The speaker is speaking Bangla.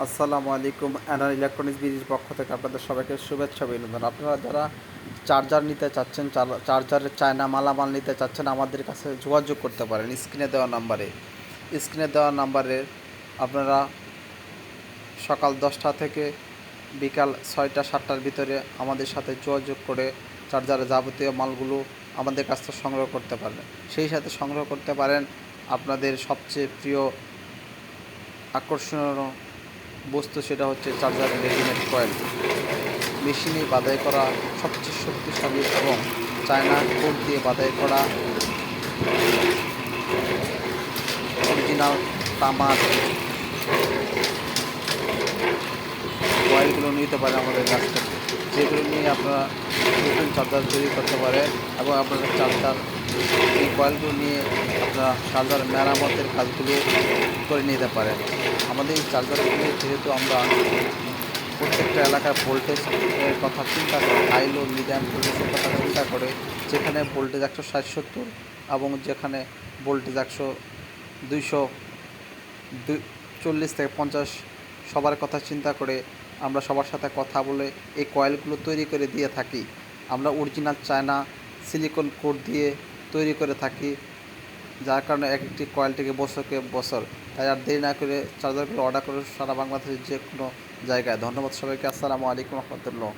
আসসালামু আলাইকুম। অ্যানার ইলেকট্রনিক্স বিডির পক্ষ থেকে আপনাদের সবাইকে শুভেচ্ছা অভিনন্দন। আপনারা যারা চার্জার নিতে চাচ্ছেন, চার্জারের চায়না মালামাল নিতে চাচ্ছেন, আমাদের কাছে যোগাযোগ করতে পারেন স্ক্রিনে দেওয়া নাম্বারে আপনারা সকাল 10টা থেকে বিকাল 6টা-7টার ভিতরে আমাদের সাথে যোগাযোগ করে চার্জারের যাবতীয় মালগুলো আমাদের কাছ থেকে সংগ্রহ করতে পারবেন। সেই সাথে সংগ্রহ করতে পারেন আপনাদের সবচেয়ে প্রিয় আকর্ষণীয় বস্তু, সেটা হচ্ছে চার্জারের রেডিমেড কয়েল। মেশিনে বাঁধাই করা সবচেয়ে শক্তিশালী এবং চায়না কোড দিয়ে বাঁধাই করা অরিজিনাল তামার কয়েলগুলো নিতে পারেন আমাদের কাছ থেকে, যেগুলো নিয়ে আপনারা নতুন চার্জার তৈরি করতে পারেন এবং আপনাদের এই কয়েলগুলো নিয়ে আপনারা চার্জার মেরামতের কাজগুলো করে নিতে পারেন। আমাদের এই চার্জারগুলি যেহেতু আমরা প্রত্যেকটা এলাকার ভোল্টেজের কথা চিন্তা করে, হাই লো মিডিয়াম ভোল্টেজের কথা চিন্তা করে, যেখানে ভোল্টেজ 160-70 এবং যেখানে ভোল্টেজ 240-50 সবার কথা চিন্তা করে আমরা সবার সাথে কথা বলে এই কয়েলগুলো তৈরি করে দিয়ে থাকি। আমরা অরিজিনাল চায়না সিলিকন কোড দিয়ে তৈরি করে থাকি, যার কারণে এক একটি কয়েল থেকে বছরকে বছর। তাই আর দেরি না করে চার্জারগুলো অর্ডার করে সারা বাংলাদেশের যে কোনো জায়গায়। ধন্যবাদ সবাইকে। আসসালামু আলাইকুম রহমতুল্লাহ।